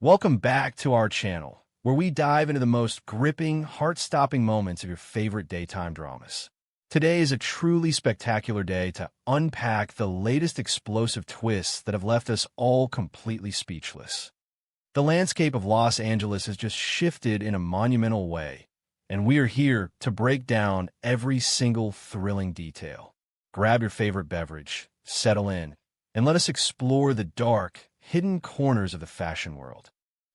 Welcome back to our channel, where we dive into the most gripping, heart-stopping moments of your favorite daytime dramas. Today is a truly spectacular day to unpack the latest explosive twists that have left us all completely speechless. The landscape of Los Angeles has just shifted in a monumental way, and we are here to break down every single thrilling detail. Grab your favorite beverage, settle in, and let us explore the dark, hidden corners of the fashion world.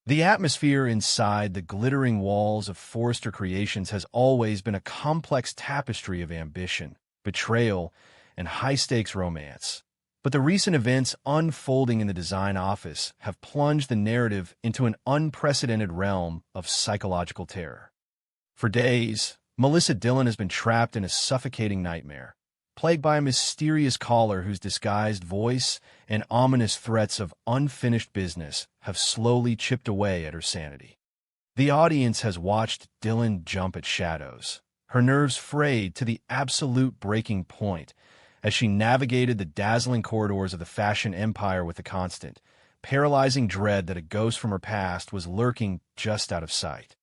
The atmosphere inside the glittering walls of Forrester Creations has always been a complex tapestry of ambition, betrayal, and high-stakes romance. But the recent events unfolding in the design office have plunged the narrative into an unprecedented realm of psychological terror. For days, Melissa Dillon has been trapped in a suffocating nightmare, plagued by a mysterious caller whose disguised voice and ominous threats of unfinished business have slowly chipped away at her sanity. The audience has watched Dillon jump at shadows, her nerves frayed to the absolute breaking point as she navigated the dazzling corridors of the fashion empire with the constant, paralyzing dread that a ghost from her past was lurking just out of sight.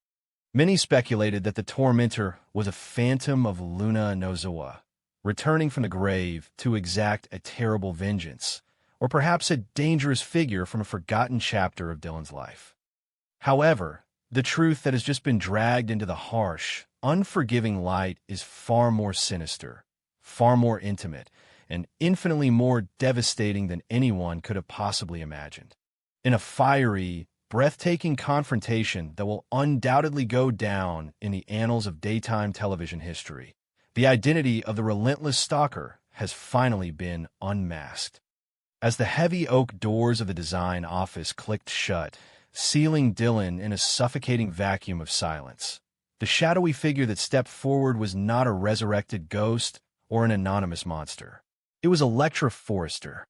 Many speculated that the tormentor was a phantom of Luna Nozawa, returning from the grave to exact a terrible vengeance, or perhaps a dangerous figure from a forgotten chapter of Dillon's life. However, the truth that has just been dragged into the harsh, unforgiving light is far more sinister, far more intimate, and infinitely more devastating than anyone could have possibly imagined. In a fiery, breathtaking confrontation that will undoubtedly go down in the annals of daytime television history, the identity of the relentless stalker has finally been unmasked. As the heavy oak doors of the design office clicked shut, sealing Dillon in a suffocating vacuum of silence, the shadowy figure that stepped forward was not a resurrected ghost or an anonymous monster. It was Electra Forrester.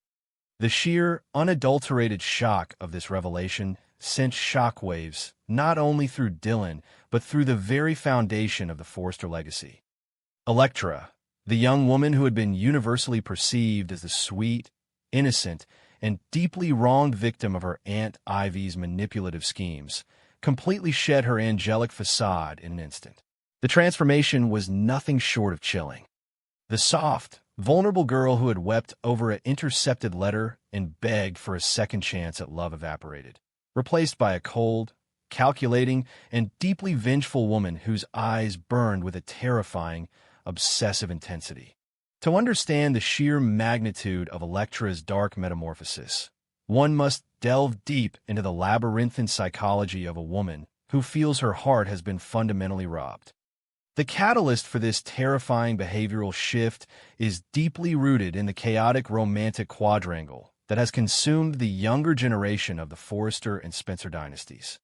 The sheer, unadulterated shock of this revelation sent shockwaves not only through Dillon, but through the very foundation of the Forrester legacy. Electra, the young woman who had been universally perceived as the sweet, innocent, and deeply wronged victim of her Aunt Ivy's manipulative schemes, completely shed her angelic facade in an instant. The transformation was nothing short of chilling. The soft, vulnerable girl who had wept over an intercepted letter and begged for a second chance at love evaporated, replaced by a cold, calculating, and deeply vengeful woman whose eyes burned with a terrifying, obsessive intensity. To understand the sheer magnitude of Electra's dark metamorphosis, one must delve deep into the labyrinthine psychology of a woman who feels her heart has been fundamentally robbed. The catalyst for this terrifying behavioral shift is deeply rooted in the chaotic romantic quadrangle that has consumed the younger generation of the Forrester and Spencer dynasties.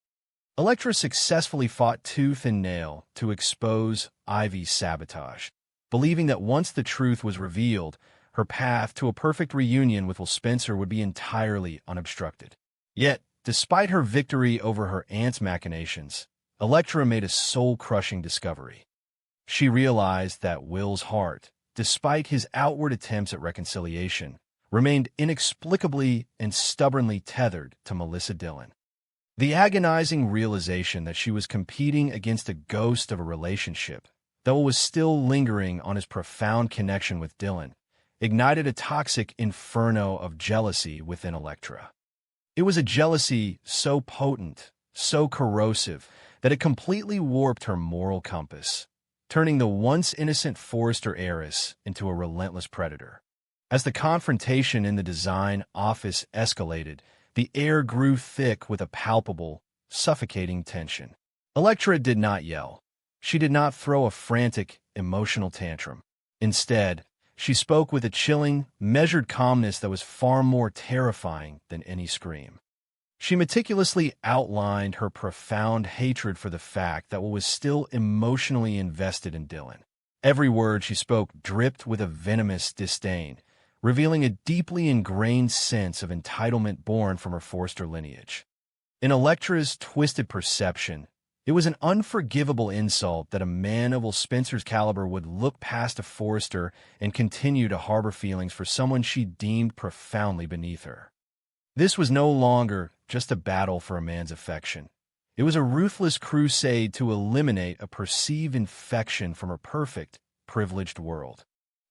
Electra successfully fought tooth and nail to expose Ivy's sabotage, believing that once the truth was revealed, her path to a perfect reunion with Will Spencer would be entirely unobstructed. Yet, despite her victory over her aunt's machinations, Electra made a soul-crushing discovery. She realized that Will's heart, despite his outward attempts at reconciliation, remained inexplicably and stubbornly tethered to Melissa Dillon. The agonizing realization that she was competing against a ghost of a relationship, though it was still lingering on his profound connection with Dillon, ignited a toxic inferno of jealousy within Electra. It was a jealousy so potent, so corrosive, that it completely warped her moral compass, turning the once innocent Forrester heiress into a relentless predator. As the confrontation in the design office escalated, the air grew thick with a palpable, suffocating tension. Electra did not yell. She did not throw a frantic, emotional tantrum. Instead, she spoke with a chilling, measured calmness that was far more terrifying than any scream. She meticulously outlined her profound hatred for the fact that Will was still emotionally invested in Dillon. Every word she spoke dripped with a venomous disdain, revealing a deeply ingrained sense of entitlement born from her Forrester lineage. In Electra's twisted perception, it was an unforgivable insult that a man of Will Spencer's caliber would look past a Forrester and continue to harbor feelings for someone she deemed profoundly beneath her. This was no longer just a battle for a man's affection. It was a ruthless crusade to eliminate a perceived infection from her perfect, privileged world.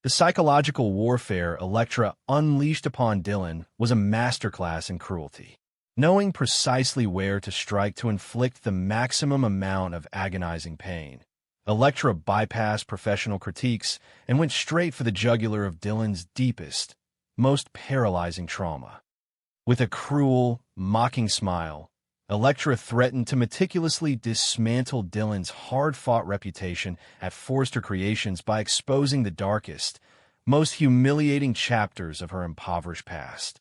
The psychological warfare Electra unleashed upon Dylan was a masterclass in cruelty. Knowing precisely where to strike to inflict the maximum amount of agonizing pain, Electra bypassed professional critiques and went straight for the jugular of Dylan's deepest, most paralyzing trauma. With a cruel, mocking smile, Electra threatened to meticulously dismantle Dylan's hard-fought reputation at Forrester Creations by exposing the darkest, most humiliating chapters of her impoverished past.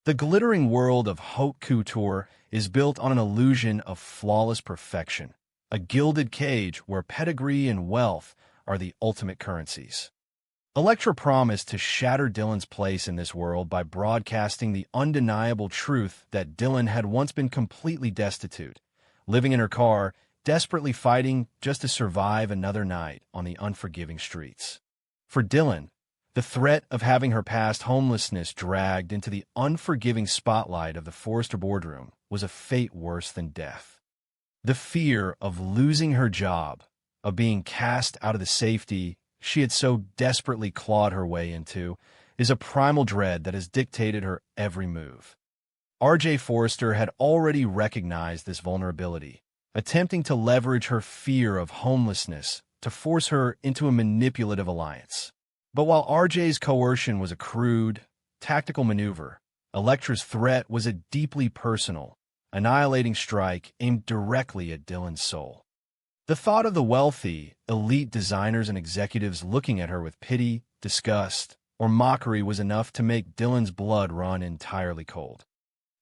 The glittering world of haute couture is built on an illusion of flawless perfection, a gilded cage where pedigree and wealth are the ultimate currencies. Electra promised to shatter Dylan's place in this world by broadcasting the undeniable truth that Dylan had once been completely destitute, living in her car, desperately fighting just to survive another night on the unforgiving streets. For Dylan, the threat of having her past homelessness dragged into the unforgiving spotlight of the Forrester boardroom was a fate worse than death. The fear of losing her job, of being cast out of the safety she had so desperately clawed her way into, is a primal dread that has dictated her every move. R.J. Forrester had already recognized this vulnerability, attempting to leverage her fear of homelessness to force her into a manipulative alliance. But while R.J.'s coercion was a crude, tactical maneuver, Electra's threat was a deeply personal, annihilating strike aimed directly at Dylan's soul. The thought of the wealthy, elite designers and executives looking at her with pity, disgust, or mockery was enough to make Dylan's blood run entirely cold.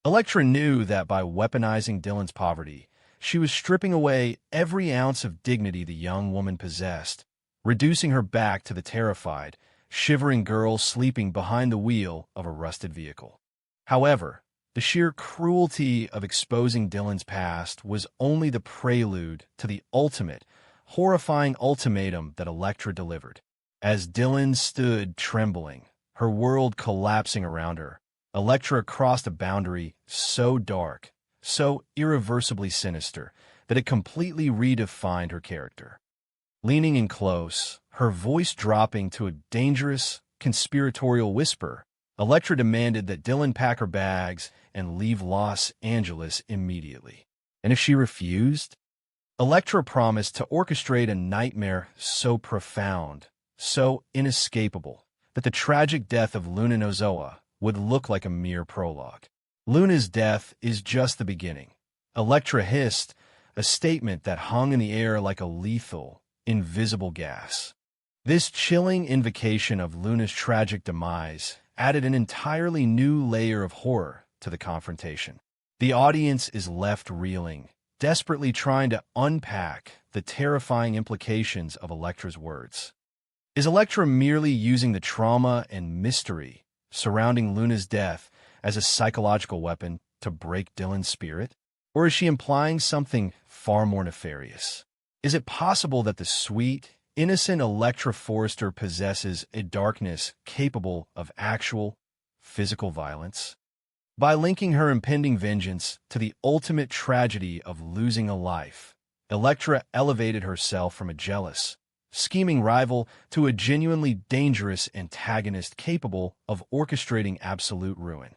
Electra knew that by weaponizing Dylan's poverty, she was stripping away every ounce of dignity the young woman possessed, reducing her back to the terrified, shivering girl sleeping behind the wheel of a rusted vehicle. However, the sheer cruelty of exposing Dylan's past was only the prelude to the ultimate, horrifying ultimatum that Electra delivered. As Dylan stood trembling, her world collapsing around her, Electra crossed a boundary so dark, so irreversibly sinister, that it completely redefined her character. Leaning in close, her voice dropping to a dangerous, conspiratorial whisper, Electra demanded that Dylan pack her bags and leave Los Angeles immediately. And if she refused, Electra promised to orchestrate a nightmare so profound, so inescapable, that the tragic death of Luna Nozoa would look like a mere prologue. Luna's death is just the beginning, Electra hissed, a statement that hung in the air like a lethal, invisible gas. This chilling invocation of Luna's tragic demise added an entirely new layer of horror to the confrontation. The audience is left reeling, desperately trying to unpack the terrifying implications of Electra's words. Is Electra merely using the trauma and mystery surrounding Luna's death as a psychological weapon to break Dylan's spirit? Or is she implying something far more nefarious? Is it possible that the sweet, innocent Electra Forrester possesses a darkness capable of actual, physical violence? By linking her impending vengeance to the ultimate tragedy of losing a life, Electra elevated herself from a jealous, scheming rival to a genuinely dangerous antagonist capable of orchestrating absolute ruin.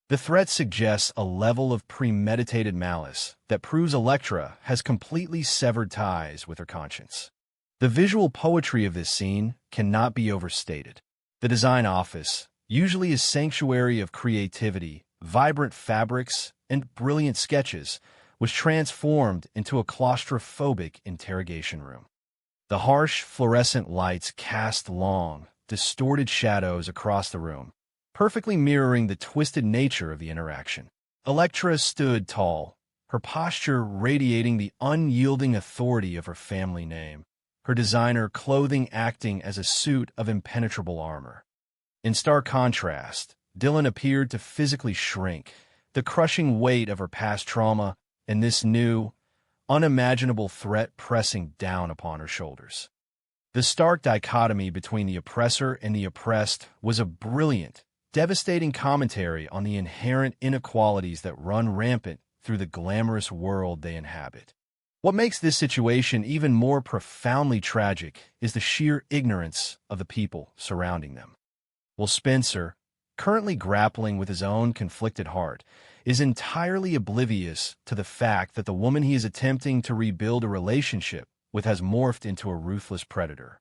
The threat suggests a level of premeditated malice that proves Electra has completely severed ties with her conscience. The visual poetry of this scene cannot be overstated. The design office, usually a sanctuary of creativity, vibrant fabrics, and brilliant sketches, was transformed into a claustrophobic interrogation room. The harsh, fluorescent lights cast long, distorted shadows across the room, perfectly mirroring the twisted nature of the interaction. Electra stood tall, her posture radiating the unyielding authority of her family name, her designer clothing acting as a suit of impenetrable armor. In stark contrast, Dylan appeared to physically shrink, the crushing weight of her past trauma and this new, unimaginable threat pressing down upon her shoulders. The stark dichotomy between the oppressor and the oppressed was a brilliant, devastating commentary on the inherent inequalities that run rampant through the glamorous world they inhabit. What makes this situation even more profoundly tragic is the sheer ignorance of the people surrounding them. Well, Spencer, currently grappling with his own conflicted heart, is entirely oblivious to the fact that the woman he is attempting to rebuild a relationship with has morphed into a ruthless predator.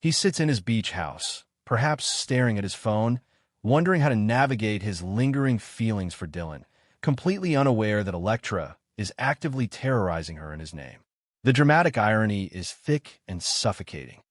He sits in his beach house, perhaps staring at his phone, wondering how to navigate his lingering feelings for Dylan, completely unaware that Electra is actively terrorizing her in his name. The dramatic irony is thick and suffocating.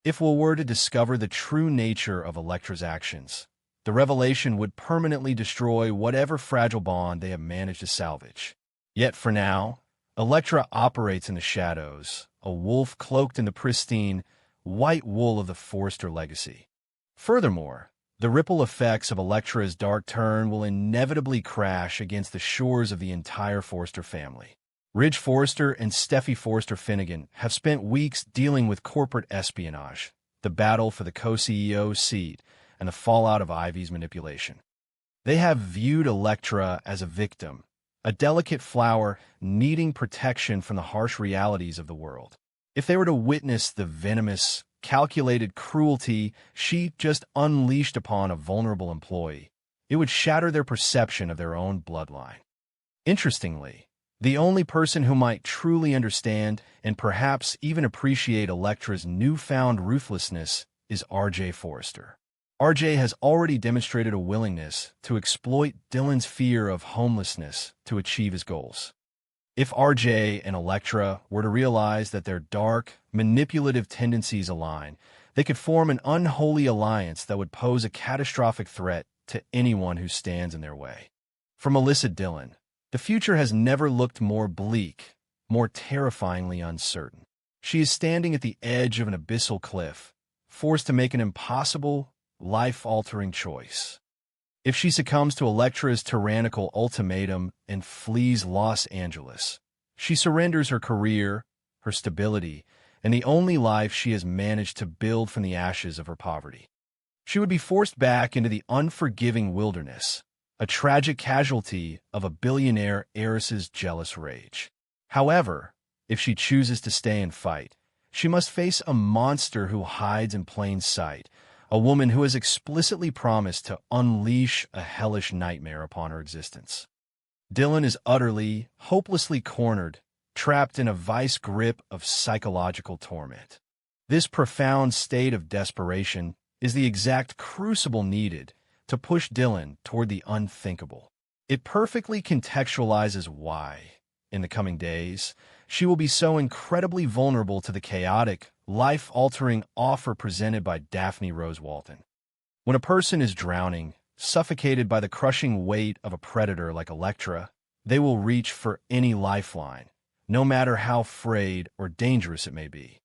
If we were to discover the true nature of Electra's actions, the revelation would permanently destroy whatever fragile bond they have managed to salvage. Yet for now, Electra operates in the shadows, a wolf cloaked in the pristine, white wool of the Forrester legacy. Furthermore, the ripple effects of Electra's dark turn will inevitably crash against the shores of the entire Forrester family. Ridge Forrester and Steffi Forrester Finnegan have spent weeks dealing with corporate espionage, the battle for the co-CEO's seat, and the fallout of Ivy's manipulation. They have viewed Electra as a victim, a delicate flower needing protection from the harsh realities of the world. If they were to witness the venomous, calculated cruelty she just unleashed upon a vulnerable employee, it would shatter their perception of their own bloodline. Interestingly, the only person who might truly understand and perhaps even appreciate Electra's newfound ruthlessness is R.J. Forrester. R.J. has already demonstrated a willingness to exploit Dylan's fear of homelessness to achieve his goals. If R.J. and Electra were to realize that their dark, manipulative tendencies align, they could form an unholy alliance that would pose a catastrophic threat to anyone who stands in their way. For Melissa Dillon, the future has never looked more bleak, more terrifyingly uncertain. She is standing at the edge of an abyssal cliff, forced to make an impossible, life-altering choice. If she succumbs to Electra's tyrannical ultimatum and flees Los Angeles, she surrenders her career, her stability, and the only life she has managed to build from the ashes of her poverty. She would be forced back into the unforgiving wilderness, a tragic casualty of a billionaire heiress's jealous rage. However, if she chooses to stay and fight, she must face a monster who hides in plain sight, a woman who has explicitly promised to unleash a hellish nightmare upon her existence. Dylan is utterly, hopelessly cornered, trapped in a vice grip of psychological torment. This profound state of desperation is the exact crucible needed to push Dylan toward the unthinkable. It perfectly contextualizes why, in the coming days, she will be so incredibly vulnerable to the chaotic, life-altering offer presented by Daphne Rose Walton. When a person is drowning, suffocated by the crushing weight of a predator like Electra, they will reach for any lifeline, no matter how frayed or dangerous it may be.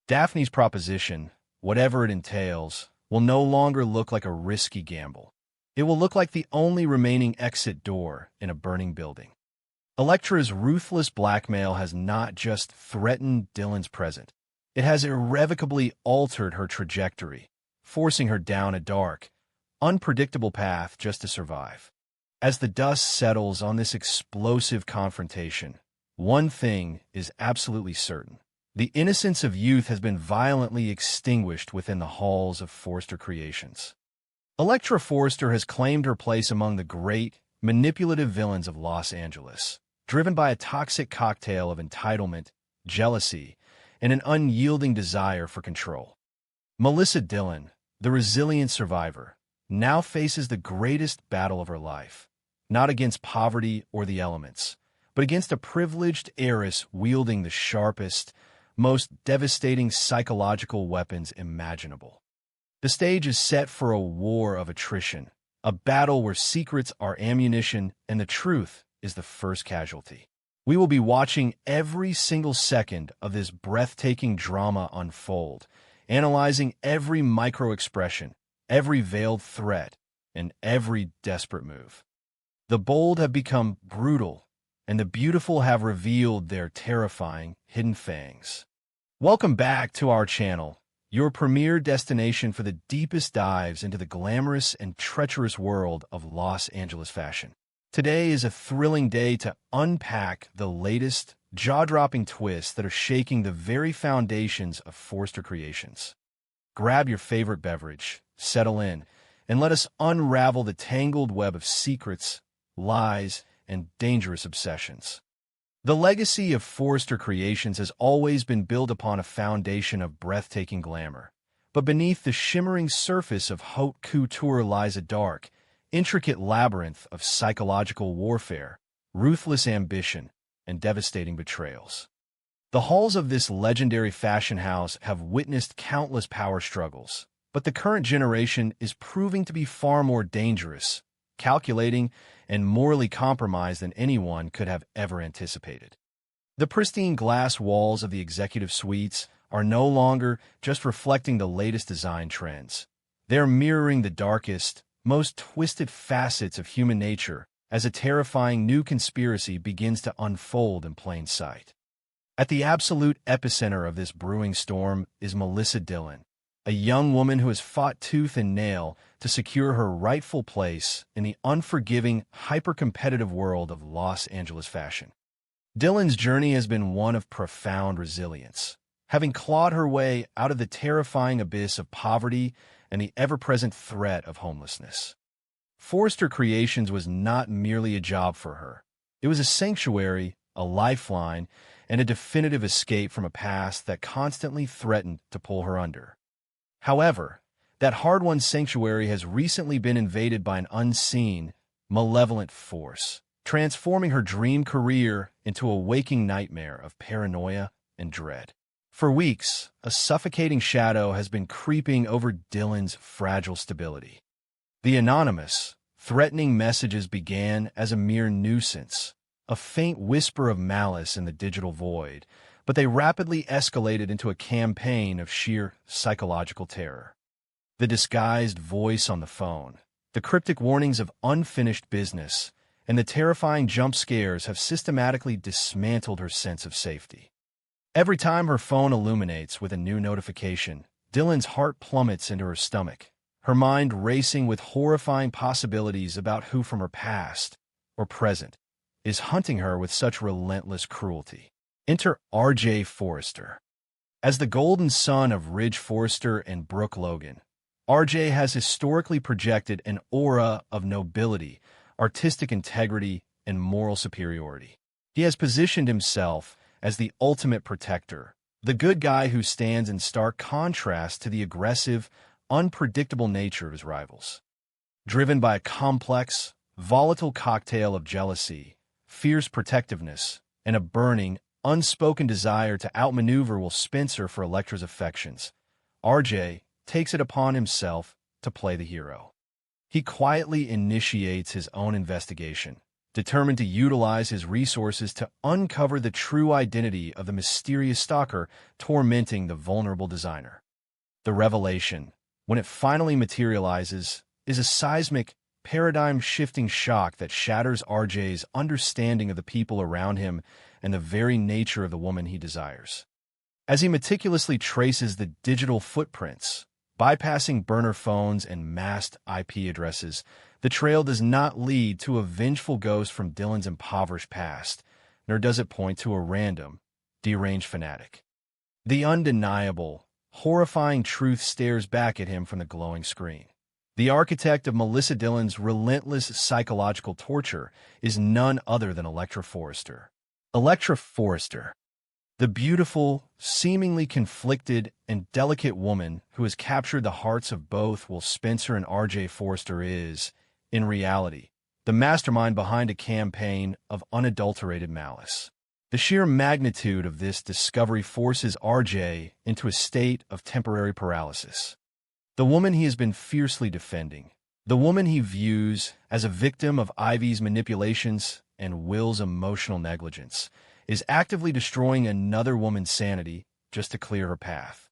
Daphne's proposition, whatever it entails, will no longer look like a risky gamble. It will look like the only remaining exit door in a burning building. Electra's ruthless blackmail has not just threatened Dylan's present, it has irrevocably altered her trajectory, forcing her down a dark, unpredictable path just to survive. As the dust settles on this explosive confrontation, one thing is absolutely certain. The innocence of youth has been violently extinguished within the halls of Forrester Creations. Electra Forrester has claimed her place among the great, manipulative villains of Los Angeles, driven by a toxic cocktail of entitlement, jealousy, and an unyielding desire for control. Melissa Dillon, the resilient survivor, now faces the greatest battle of her life, not against poverty or the elements, but against a privileged heiress wielding the sharpest, most devastating psychological weapons imaginable. The stage is set for a war of attrition, a battle where secrets are ammunition and the truth is the first casualty. We will be watching every single second of this breathtaking drama unfold, analyzing every micro-expression, every veiled threat, and every desperate move. The bold have become brutal, and the beautiful have revealed their terrifying hidden fangs. Welcome back to our channel. your premier destination for the deepest dives into the glamorous and treacherous world of Los Angeles fashion. Today is a thrilling day to unpack the latest, jaw-dropping twists that are shaking the very foundations of Forrester Creations. Grab your favorite beverage, settle in, and let us unravel the tangled web of secrets, lies, and dangerous obsessions. The legacy of Forrester Creations has always been built upon a foundation of breathtaking glamour. But beneath the shimmering surface of haute couture lies a dark, intricate labyrinth of psychological warfare, ruthless ambition, and devastating betrayals. The halls of this legendary fashion house have witnessed countless power struggles, but the current generation is proving to be far more dangerous, calculating, and morally compromised than anyone could have ever anticipated. The pristine glass walls of the executive suites are no longer just reflecting the latest design trends. They're mirroring the darkest, most twisted facets of human nature as a terrifying new conspiracy begins to unfold in plain sight. At the absolute epicenter of this brewing storm is Melissa Dillon, a young woman who has fought tooth and nail to secure her rightful place in the unforgiving, hyper-competitive world of Los Angeles fashion. Dillon's journey has been one of profound resilience, having clawed her way out of the terrifying abyss of poverty and the ever-present threat of homelessness. Forrester Creations was not merely a job for her. It was a sanctuary, a lifeline, and a definitive escape from a past that constantly threatened to pull her under. However, that hard-won sanctuary has recently been invaded by an unseen, malevolent force, transforming her dream career into a waking nightmare of paranoia and dread. For weeks, a suffocating shadow has been creeping over Dillon's fragile stability. The anonymous, threatening messages began as a mere nuisance, a faint whisper of malice in the digital void, but they rapidly escalated into a campaign of sheer psychological terror. The disguised voice on the phone, the cryptic warnings of unfinished business, and the terrifying jump scares have systematically dismantled her sense of safety. Every time her phone illuminates with a new notification, Dillon's heart plummets into her stomach, her mind racing with horrifying possibilities about who from her past, or present, is hunting her with such relentless cruelty. Enter R.J. Forrester. As the golden son of Ridge Forrester and Brooke Logan, R.J. has historically projected an aura of nobility, artistic integrity, and moral superiority. He has positioned himself as the ultimate protector, the good guy who stands in stark contrast to the aggressive, unpredictable nature of his rivals. Driven by a complex, volatile cocktail of jealousy, fierce protectiveness, and a burning, unspoken desire to outmaneuver Will Spencer for Electra's affections, R.J. takes it upon himself to play the hero. He quietly initiates his own investigation, determined to utilize his resources to uncover the true identity of the mysterious stalker tormenting the vulnerable designer. The revelation, when it finally materializes, is a seismic, paradigm-shifting shock that shatters R.J.'s understanding of the people around him and the very nature of the woman he desires. As he meticulously traces the digital footprints, bypassing burner phones and masked IP addresses, the trail does not lead to a vengeful ghost from Dillon's impoverished past, nor does it point to a random, deranged fanatic. The undeniable, horrifying truth stares back at him from the glowing screen. The architect of Melissa Dillon's relentless psychological torture is none other than Electra Forrester. Electra Forrester, the beautiful, seemingly conflicted, and delicate woman who has captured the hearts of both Will Spencer and R.J. Forrester is, in reality, the mastermind behind a campaign of unadulterated malice. The sheer magnitude of this discovery forces R.J. into a state of temporary paralysis. The woman he has been fiercely defending, the woman he views as a victim of Ivy's manipulations and Will's emotional negligence, is actively destroying another woman's sanity just to clear her path.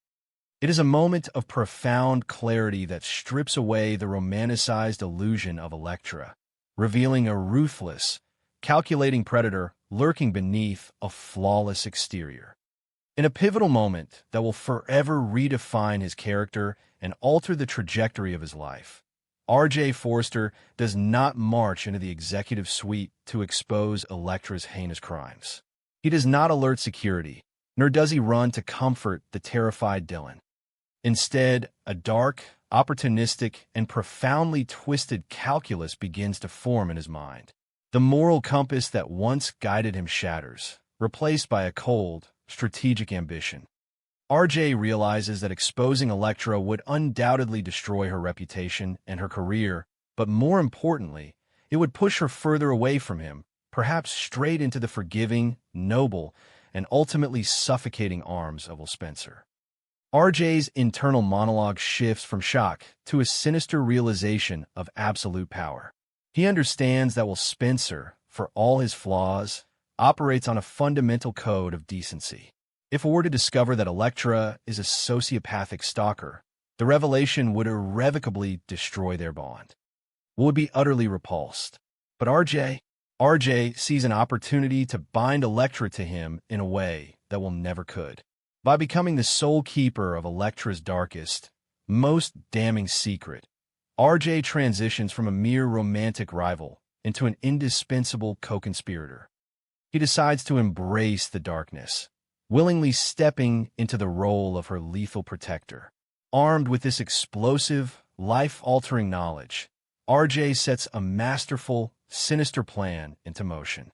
It is a moment of profound clarity that strips away the romanticized illusion of Electra, revealing a ruthless, calculating predator lurking beneath a flawless exterior. In a pivotal moment that will forever redefine his character and alter the trajectory of his life, R.J. Forrester does not march into the executive suite to expose Electra's heinous crimes. He does not alert security, nor does he run to comfort the terrified Dylan. Instead, a dark, opportunistic, and profoundly twisted calculus begins to form in his mind. The moral compass that once guided him shatters, replaced by a cold, strategic ambition. RJ realizes that exposing Electra would undoubtedly destroy her reputation and her career, but more importantly, it would push her further away from him, perhaps straight into the forgiving, noble, and ultimately suffocating arms of Will Spencer. RJ's internal monologue shifts from shock to a sinister realization of absolute power. He understands that Will Spencer, for all his flaws, operates on a fundamental code of decency. If it were to discover that Electra is a sociopathic stalker, the revelation would irrevocably destroy their bond. Will would be utterly repulsed. But RJ sees an opportunity to bind Electra to him in a way that Will never could. By becoming the sole keeper of Electra's darkest, most damning secret, RJ transitions from a mere romantic rival into an indispensable co-conspirator. He decides to embrace the darkness, willingly stepping into the role of her lethal protector. Armed with this explosive, life-altering knowledge, RJ sets a masterful, sinister plan into motion.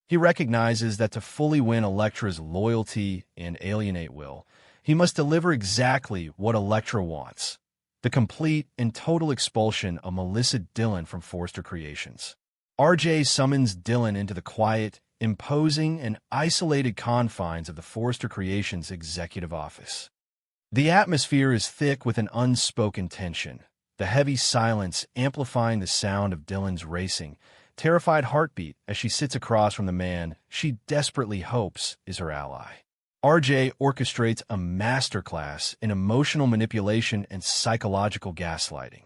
He recognizes that to fully win Electra's loyalty and alienate Will, he must deliver exactly what Electra wants: the complete and total expulsion of Melissa Dillon from Forrester Creations. RJ summons Dillon into the quiet, imposing, and isolated confines of the Forrester Creations executive office. The atmosphere is thick with an unspoken tension, the heavy silence amplifying the sound of Dillon's racing, terrified heartbeat as she sits across from the man she desperately hopes is her ally. RJ orchestrates a masterclass in emotional manipulation and psychological gaslighting.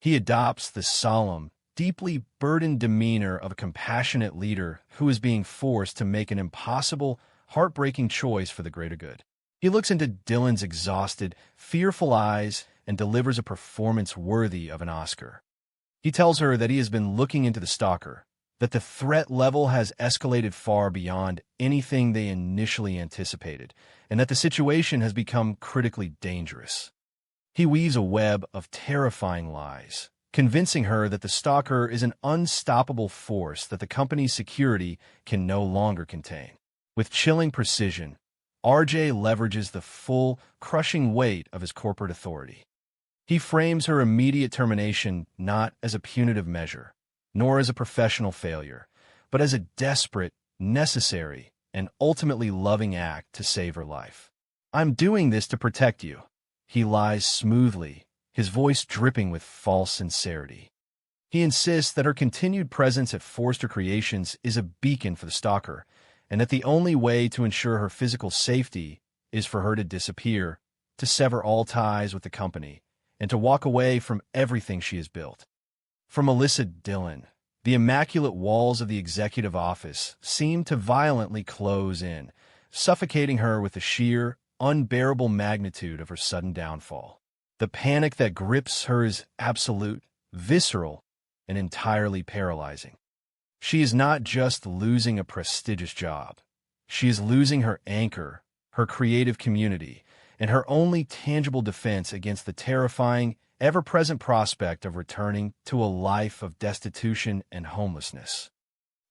He adopts the solemn, deeply burdened demeanor of a compassionate leader who is being forced to make an impossible, heartbreaking choice for the greater good. He looks into Dillon's exhausted, fearful eyes and delivers a performance worthy of an Oscar. He tells her that he has been looking into the stalker, that the threat level has escalated far beyond anything they initially anticipated, and that the situation has become critically dangerous. He weaves a web of terrifying lies, convincing her that the stalker is an unstoppable force that the company's security can no longer contain. With chilling precision, RJ leverages the full, crushing weight of his corporate authority. He frames her immediate termination not as a punitive measure, nor as a professional failure, but as a desperate, necessary, and ultimately loving act to save her life. "I'm doing this to protect you," he lies smoothly, his voice dripping with false sincerity. He insists that her continued presence at Forrester Creations is a beacon for the stalker, and that the only way to ensure her physical safety is for her to disappear, to sever all ties with the company, and to walk away from everything she has built. For Melissa Dillon, the immaculate walls of the executive office seem to violently close in, suffocating her with the sheer, unbearable magnitude of her sudden downfall. The panic that grips her is absolute, visceral, and entirely paralyzing. She is not just losing a prestigious job. She is losing her anchor, her creative community, and her only tangible defense against the terrifying, ever-present prospect of returning to a life of destitution and homelessness.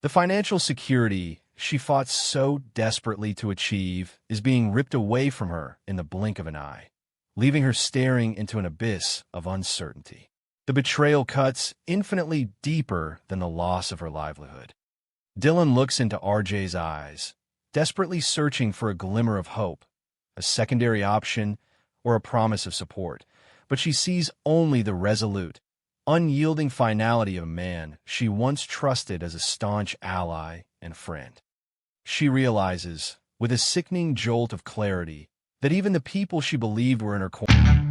The financial security she fought so desperately to achieve is being ripped away from her in the blink of an eye, leaving her staring into an abyss of uncertainty. The betrayal cuts infinitely deeper than the loss of her livelihood. Dillon looks into RJ's eyes, desperately searching for a glimmer of hope, a secondary option, or a promise of support, but she sees only the resolute, unyielding finality of a man she once trusted as a staunch ally and friend. She realizes, with a sickening jolt of clarity, that even the people she believed were in her corner